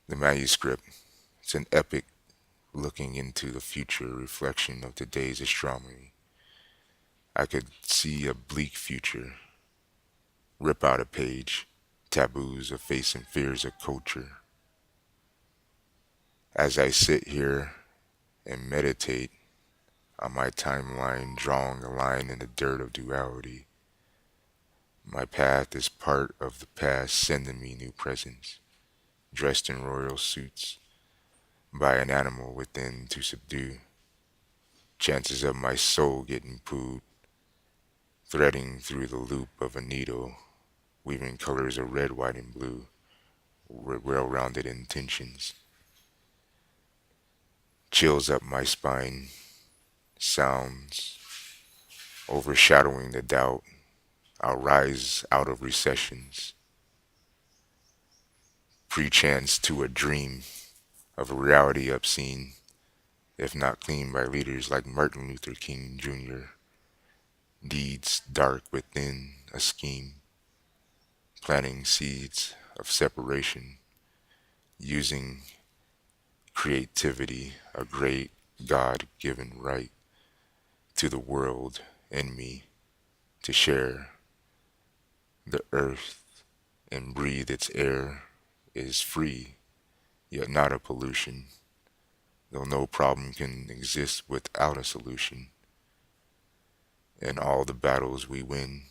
The manuscript, it's an epic looking into the future reflection of today's astronomy. I could see a bleak future, rip out a page, taboos of facing fears of culture. As I sit here and meditate on my timeline, drawing a line in the dirt of duality, my path is part of the past sending me new presents, dressed in royal suits, by an animal within to subdue. Chances of my soul getting pooed, threading through the loop of a needle, weaving colors of red, white, and blue, with well-rounded intentions. Chills up my spine, sounds overshadowing the doubt. I'll rise out of recessions, pre-chance to a dream of a reality obscene, if not cleaned by leaders like Martin Luther King Jr. Deeds dark within a scheme, planting seeds of separation, using creativity, a great God-given right to the world and me to share the earth and breathe its air is free, yet not a pollution, though no problem can exist without a solution. In all the battles we win,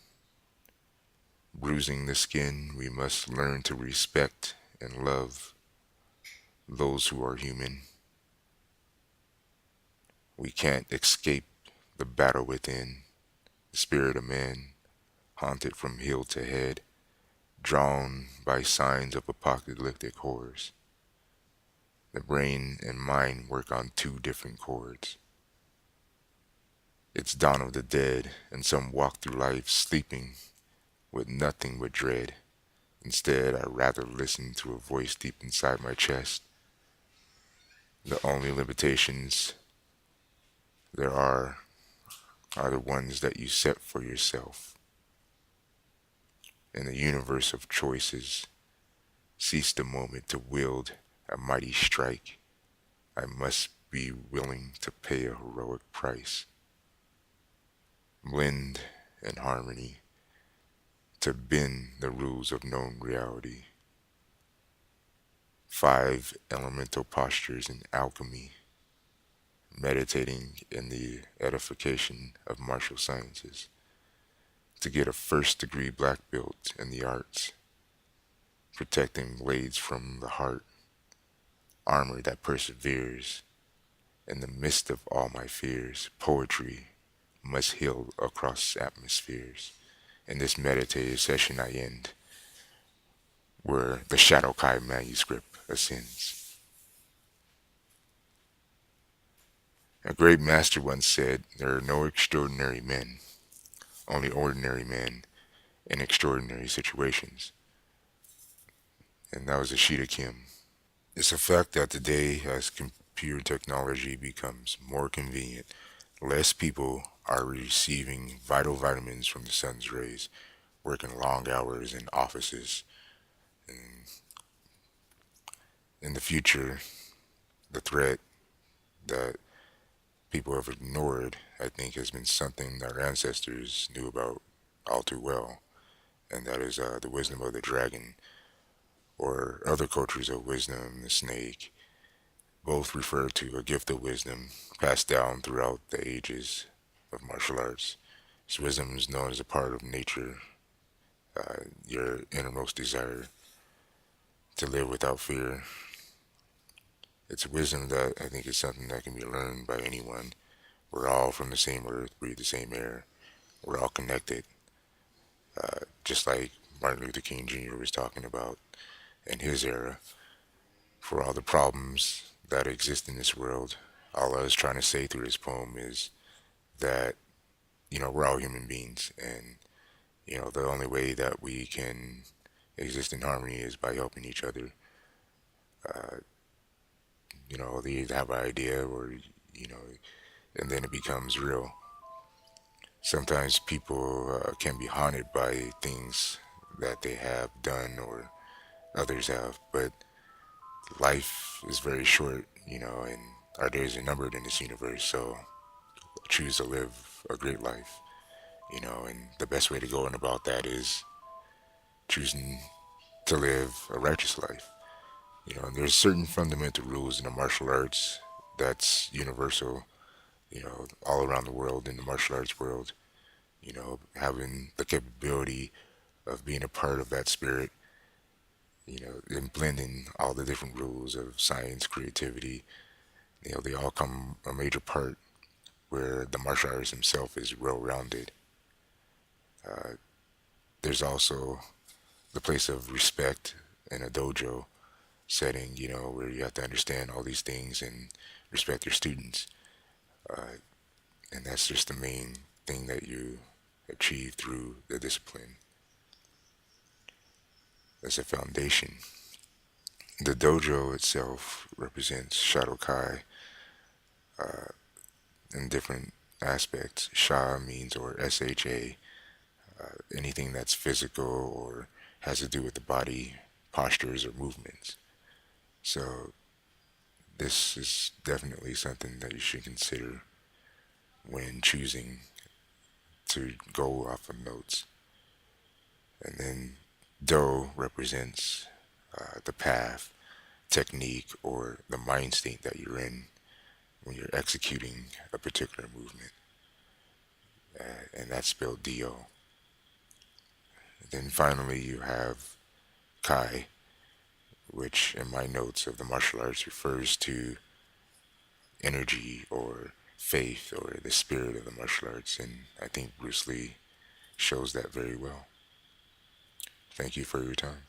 bruising the skin, we must learn to respect and love those who are human. We can't escape the battle within, the spirit of man, haunted from heel to head, drawn by signs of apocalyptic horrors. The brain and mind work on two different chords. It's dawn of the dead, and some walk through life sleeping with nothing but dread. Instead, I rather listen to a voice deep inside my chest. The only limitations there are the ones that you set for yourself. In the universe of choices, seize the moment to wield a mighty strike. I must be willing to pay a heroic price. Blend in harmony to bend the rules of known reality. 5 elemental postures in alchemy, meditating in the edification of martial sciences, to get a first degree black belt in the arts, protecting blades from the heart, armor that perseveres. In the midst of all my fears, poetry must heal across atmospheres. In this meditative session I end, where the Shadokai Manuscript ascends. A great master once said, there are no extraordinary men, only ordinary men in extraordinary situations. And that was Ashita Kim. It's a fact that today, as computer technology becomes more convenient, less people are receiving vital vitamins from the sun's rays, working long hours in offices. And in the future, the threat that people have ignored, I think, has been something our ancestors knew about all too well, and that is the wisdom of the dragon, or other cultures of wisdom, the snake. Both refer to a gift of wisdom passed down throughout the ages of martial arts. This wisdom is known as a part of nature, your innermost desire to live without fear. It's a wisdom that I think is something that can be learned by anyone. We're all from the same earth, breathe the same air. We're all connected, just like Martin Luther King Jr. was talking about in his era. For all the problems that exist in this world, all I was trying to say through this poem is that, we're all human beings, and, the only way that we can exist in harmony is by helping each other. Uh, they either have an idea or, you know, and then it becomes real. Sometimes people can be haunted by things that they have done or others have, but life is very short, and our days are numbered in this universe. So choose to live a great life, and the best way to go on about that is choosing to live a righteous life. And there's certain fundamental rules in the martial arts that's universal, all around the world in the martial arts world. Having the capability of being a part of that spirit, and blending all the different rules of science, creativity, they all come a major part where the martial artist himself is well-rounded. There's also the place of respect in a dojo setting, where you have to understand all these things and respect your students. And that's just the main thing that you achieve through the discipline. As a foundation. The dojo itself represents Shadokai in different aspects. Sha means, or SHA, anything that's physical or has to do with the body, postures, or movements. So this is definitely something that you should consider when choosing to go off of notes. And then Do represents the path, technique, or the mind state that you're in when you're executing a particular movement. And that's spelled D-O. Then finally you have Kai, which in my notes of the martial arts refers to energy or faith or the spirit of the martial arts. And I think Bruce Lee shows that very well. Thank you for your time.